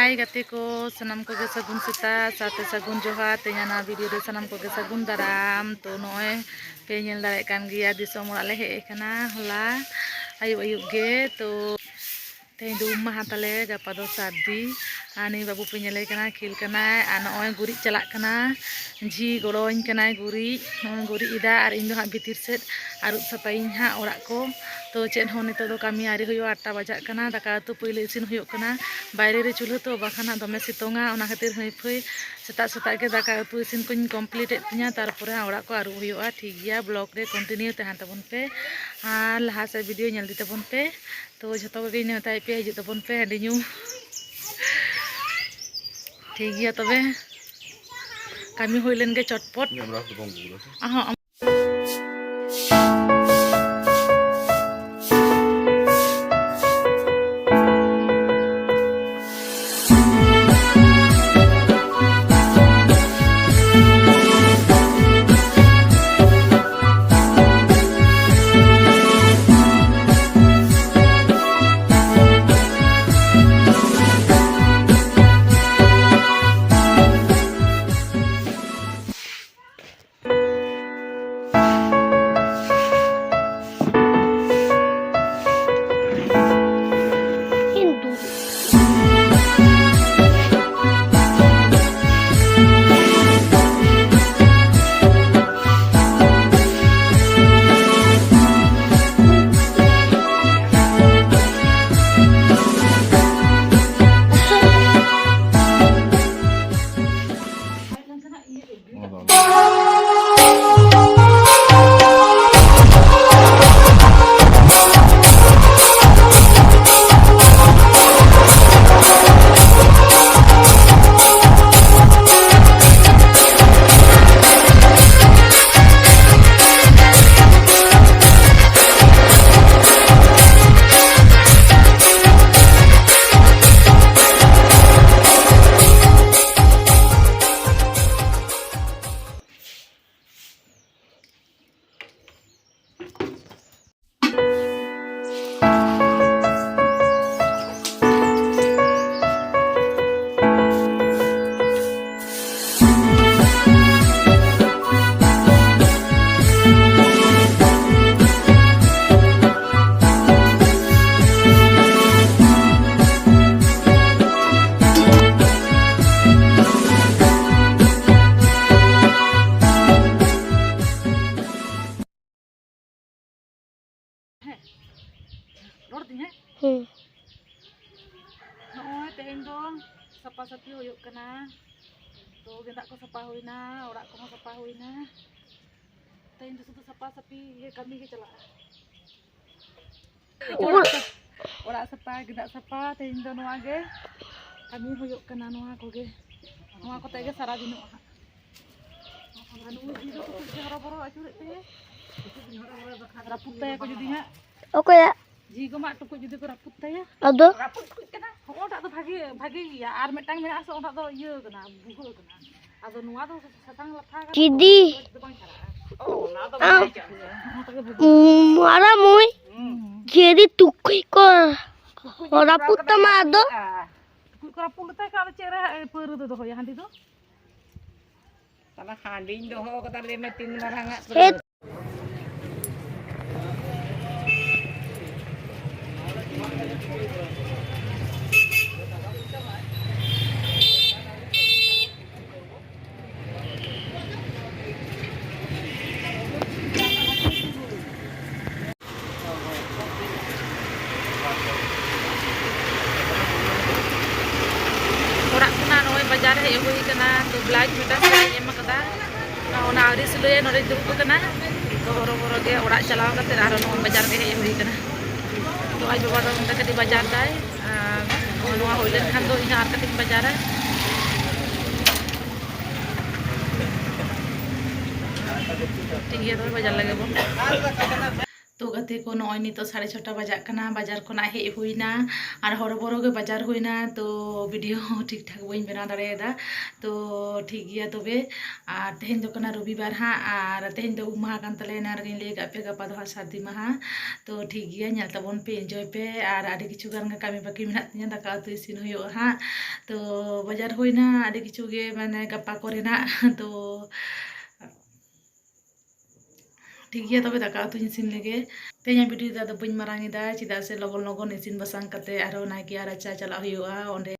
हाय गाते को सनम को सगुन सेता साथे सगुन जोहार तेना वीडियो रे सनम को सगुन दाराम तो नॉय पे नेल दारे कान गिया दिसोम ओरा ले हे कना होला आयु आयु गे तो तेन दो माह तले गपा दो सादी आनी बाबू पे नेले कना खिल कना आ नॉय गुरी चला कना झी गड़ोñ कना गुरी इदा और इन दो हा भीतर से आरुब सफाई हा ओरा को तो चेन हो नितो दो कमी आरी हुयो 8टा बजा कना दाका तो पहिले इसिन हुयो कना बायरे रे चुल्हा तो बाखाना दमे सितोंगा ओना खातिर हई फई सेता सेता के दाका उतु इसिन को कमप्लीट तिया तारपरे ओरा को आरु हुयोआ ठीक गया ब्लॉग रे कंटिन्यू तहन तबन पे आ लहा से वीडियो नेल दी तबन पे तो जतो गे नेताय पे हिजु तबन पे हडी न्यू ठीक गया तबे कमी होइलेन गे चटपट तेन दो सपा सपी होयो कना तो गेंदा को सपा होइना ओरा को सपा होइना तेन दो सुदु सपा सपी ये कमी के चला ओरा सपा गेंदा सपा तेन दो नोआ गे कमी होयो कना नोआ को गे नोआ को तेगे सारा दिन हा अनु जी दो कुछ हरा बरो आचुरे ते रापुत को जुदी हा ओकोया जी को मा टुकु जुदी को रापुत तया अदो रापुत कना ओटा तो भागे भागे या आर मेटांग मेना सो ओटा तो इयो कना बुहो कना आदो नुवा तो सतांग लथा का चिदी ओना तो मारा मोय जेरी टुकु को रापुत मा आदो टुकु को रापुत ता का चेरा पेर दो होया हांडी दो तला हांडी दो हो कता ले में 3 मारंगा बाजार हे हुई कना तो ब्लाउज छोटा से एम कदा ओना आवरी सिलय नोरे दुरुब कना तो हरो हरो गे ओड़ा चलाव कते आरो नो बाजार के हे हुई कना तो आज बाबा दो उनका कदी बाजार दाय नोआ होइलेन खान दो इहा कति बाजार है ठीक है तो बाजार लगे बो तो गति ᱜᱟᱛᱮ ᱠᱚ ᱱᱚᱜᱼᱚᱭ ᱱᱤᱛᱚᱜ 6:30 ᱵᱟᱡᱟᱜ ᱠᱟᱱᱟ ᱵᱟᱡᱟᱨ ᱠᱷᱚᱱᱟᱜ ᱦᱮᱡ ᱦᱩᱭᱱᱟ ᱟᱨ ᱦᱚᱨᱚᱵᱚᱨᱚ ᱜᱮ ᱵᱟᱡᱟर ᱦᱩᱭᱱᱟ ᱛᱚ ᱵᱷᱤᱰᱤᱭᱳ ᱴᱷᱤक ठाक ᱵᱟᱹᱧ ᱵᱮᱱᱟᱣ ᱫᱟᱲᱮᱭᱟᱫᱟ ᱛᱚ ᱴᱷᱤक ᱜᱮᱭᱟ ᱛᱚᱵᱮ ᱟᱨ ᱛᱮᱦᱮᱧ ᱫᱚ ᱠᱟᱱᱟ ᱨᱚᱵᱤᱵᱟᱨ ᱦᱟᱸᱜ ᱟᱨ ᱛᱮᱦᱮᱧ ᱫᱚ ᱩᱢ ᱢᱟᱦᱟ ᱠᱟᱱ ᱛᱟᱞᱮᱭᱟ ᱮᱱᱟᱝ ᱨᱮᱜᱮᱧ ᱞᱟᱹᱭ ᱟᱠᱟᱫ ᱯᱮ ᱜᱟᱯᱟ ᱫᱚ ᱦᱟᱸᱜ ᱥᱟᱹᱨᱫᱤ ᱢᱟᱦᱟ ᱛᱚ ᱴᱷᱤक ᱜᱮᱭᱟ ᱧᱮᱞ ᱛᱟᱵᱚᱱ ᱯᱮ ᱮᱱᱡᱚᱭ ᱯᱮ ᱟᱨ ᱟᱹᱰᱤ ᱠᱤᱪᱷᱩ ᱜᱟᱱ ᱜᱮ ᱠᱟᱹᱢᱤ ᱵᱟᱹᱠᱤ ᱢᱮᱱᱟᱜ ᱛᱤᱧᱟ ᱫᱟᱠᱟ ᱩᱛᱩ ᱤᱥᱤᱱ ᱦᱩᱭᱩᱜᱼᱟ ᱦᱟᱸᱜ ᱛᱚ ᱵᱟᱡᱟर ᱦᱩᱭᱱᱟ ᱟᱹᱰᱤ ᱠᱤᱪᱷᱩ ᱜᱮ ᱢᱟᱱᱮ ᱜᱟᱯᱟ ᱠᱚᱨᱮᱱᱟᱜ ᱛᱚ ᱴᱷᱤक ᱜᱮᱭᱟ ᱛᱚᱵᱮ ᱫᱟᱠᱟ ᱩᱛᱩᱧ ᱤᱥᱤᱱ ᱞᱮᱜᱮ ᱛᱮᱦᱮᱧᱟᱜ ᱵᱷᱤᱰᱤᱭᱳ ᱫᱚ ᱵᱟᱹᱧ ᱢᱟᱨᱟᱝ ᱮᱫᱟ ᱪᱮᱫᱟᱜ ᱥᱮ ᱞᱚᱜᱚᱱ ᱞᱚᱜᱚᱱ ᱤᱥᱤᱱ ᱵᱟᱥᱟᱝ ᱠᱟᱛᱮ ᱟᱨᱦᱚᱸ ᱱᱟᱭᱠᱮ ᱨᱟᱪᱟ ᱪᱟᱞᱟᱜ ᱦᱩᱭᱩᱜᱼᱟ ᱚᱸᱰᱮ